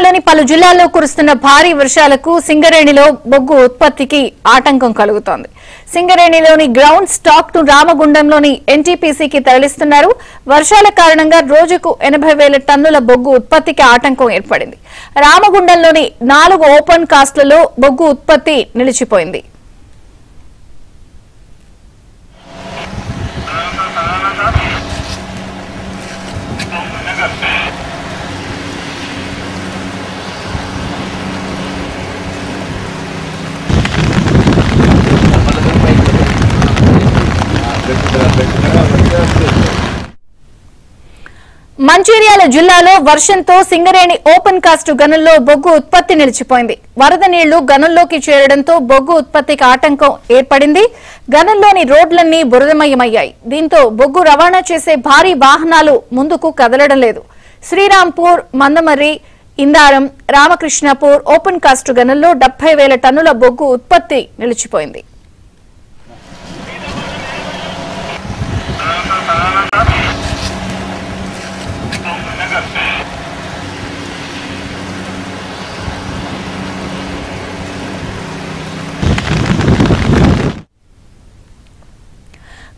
తెలంగాణలోని పలు జిల్లాల్లో కురుస్తున్న భారీ వర్షాలకు సింగరేణిలో బొగ్గు ఉత్పత్తికి ఆటంకం కలుగుతోంది. సింగరేణిలోని గ్రౌండ్ స్టాక్ ను రామగుండంలోని ఎన్టీపీసీకి తరలిస్తున్నారు. వర్షాల కారణంగా రోజుకు 80,000 టన్నుల బొగ్గు ఉత్పత్తికి ఆటంకం ఏర్పడింది. రామగుండంలోని 4 ఓపెన్ కాస్ట్లలో బొగ్గు ఉత్పత్తి నిలిచిపోయింది. మంచిర్యాల జిల్లాలో వర్షంతో సింగరేణి ఓపెన్ కాస్ట్ గనుల్లో బొగ్గు ఉత్పత్తి నిలిచిపోయింది. వరద నీళ్లు గనుల్లోకి చేరడంతో బొగ్గు ఉత్పత్తికి ఆటంకం ఏర్పడింది. గనుల్లోని రోడ్లన్నీ బురదమయమయ్యాయి. దీంతో బొగ్గు రవాణా చేసే భారీ వాహనాలు ముందుకు కదలడం లేదు. శ్రీరాంపూర్, మందమర్రి, ఇందారం, రామకృష్ణపూర్ ఓపెన్ కాస్ట్ గనుల్లో 70,000 టన్నుల బొగ్గు ఉత్పత్తి నిలిచిపోయింది.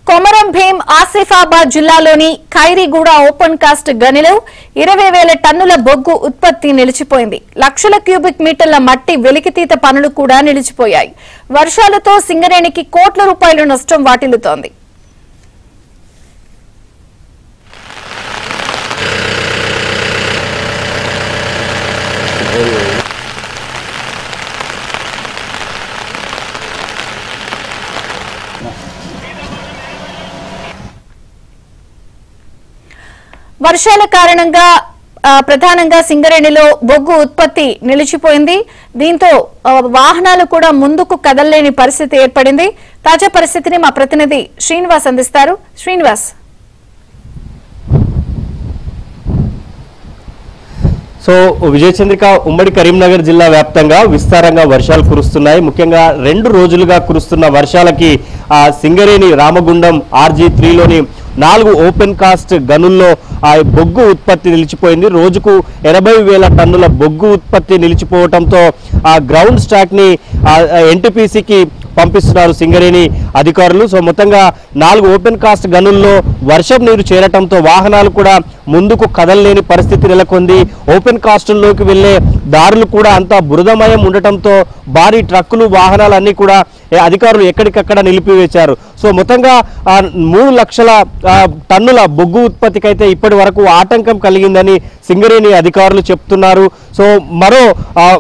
కొమరం భీం ఆసిఫాబాద్ జిల్లాలోని ఖైరీగూడ ఓపెన్ కాస్ట్ గనిలో 20,000 టన్నుల బొగ్గు ఉత్పత్తి నిలిచిపోయింది. లక్షల క్యూబిక్ మీటర్ల మట్టి వెలికితీత పనులు కూడా నిలిచిపోయాయి. వర్షాలతో సింగరేణికి కోట్ల రూపాయల నష్టం వాటిల్లుతోంది. వర్షాల కారణంగా ప్రధానంగా సింగరేణిలో బొగ్గు ఉత్పత్తి నిలిచిపోయింది. దీంతో వాహనాలు కూడా ముందుకు కదలలేని పరిస్థితి ఏర్పడింది. తాజా పరిస్థితిని మా ప్రతినిధి శ్రీనివాస్ అందిస్తారు. శ్రీనివాస్, సో విజయచంద్రిక, ఉమ్మడి కరీంనగర్ జిల్లా వ్యాప్తంగా విస్తారంగా వర్షాలు కురుస్తున్నాయి. ముఖ్యంగా 2 రోజులుగా కురుస్తున్న వర్షాలకి సింగరేణి రామగుండం RG3లోని 4 ఓపెన్ కాస్ట్ గనుల్లో బొగ్గు ఉత్పత్తి నిలిచిపోయింది. రోజుకు 80,000 టన్నుల బొగ్గు ఉత్పత్తి నిలిచిపోవడంతో గ్రౌండ్ స్టాక్ ని ఎన్టీపీసీకి పంపిస్తున్నారు సింగరేణి అధికారులు. సో మొత్తంగా 4 ఓపెన్ కాస్ట్ గనుల్లో వర్షం నీరు చేరటంతో వాహనాలు కూడా ముందుకు కదలలేని పరిస్థితి నెలకొంది. ఓపెన్ కాస్టుల్లోకి వెళ్లే దారులు కూడా అంతా బురదమయం ఉండటంతో భారీ ట్రక్కులు, వాహనాలన్నీ కూడా అధికారులు ఎక్కడికక్కడ నిలిపివేశారు. సో మొత్తంగా 3 లక్షల టన్నుల బొగ్గు ఉత్పత్తికి అయితే ఇప్పటి వరకు ఆటంకం కలిగిందని సింగరేణి అధికారులు చెప్తున్నారు. సో మరో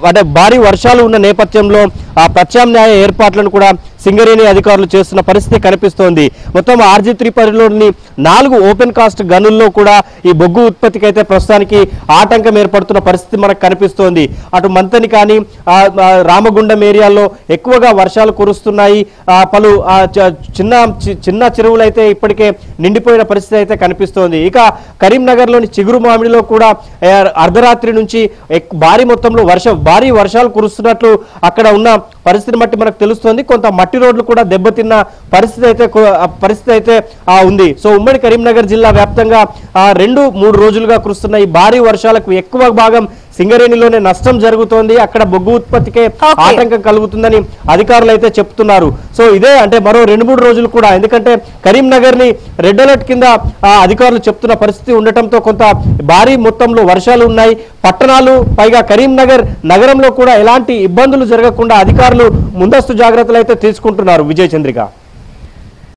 అంటే భారీ వర్షాలు ఉన్న నేపథ్యంలో ప్రత్యామ్నాయ ఏర్పాట్లను కూడా సింగరేణి అధికారులు చేస్తున్న పరిస్థితి కనిపిస్తోంది. మొత్తం RG3 పరిధిలోని 4 ఓపెన్ కాస్ట్ గనుల్లో కూడా ఈ బొగ్గు ఉత్పత్తికి అయితే ప్రస్తుతానికి ఆటంకం ఏర్పడుతున్న పరిస్థితి మనకు కనిపిస్తోంది. అటు మంతని కానీ రామగుండం ఏరియాలో ఎక్కువగా వర్షాలు కురుస్తున్నాయి. పలు చిన్న చెరువులు అయితే ఇప్పటికే నిండిపోయిన పరిస్థితి అయితే కనిపిస్తోంది. ఇక కరీంనగర్లోని చిగురు మామిడిలో కూడా అర్ధరాత్రి నుంచి భారీ వర్షాలు కురుస్తున్నట్లు అక్కడ ఉన్న పరిస్థితిని బట్టి మనకు తెలుస్తోంది. కొంత మట్టి రోడ్లు కూడా దెబ్బతిన్న పరిస్థితి అయితే ఉంది. సో ఉమ్మడి కరీంనగర్ జిల్లా వ్యాప్తంగా 2-3 రోజులుగా కురుస్తున్న ఈ భారీ వర్షాలకు ఎక్కువ భాగం సింగరేణిలోనే నష్టం జరుగుతోంది. అక్కడ బొగ్గు ఉత్పత్తికే ఆటంకం కలుగుతుందని అధికారులు అయితే చెప్తున్నారు. సో ఇదే అంటే మరో 2-3 రోజులు కూడా, ఎందుకంటే కరీంనగర్ ని రెడ్ అలర్ట్ కింద అధికారులు చెప్తున్న పరిస్థితి ఉండటంతో కొంత భారీ మొత్తంలో వర్షాలు ఉన్నాయి. పట్టణాలు పైగా కరీంనగర్ నగరంలో కూడా ఎలాంటి ఇబ్బందులు జరగకుండా అధికారులు ముందస్తు జాగ్రత్తలు అయితే తీసుకుంటున్నారు. విజయచంద్రిక.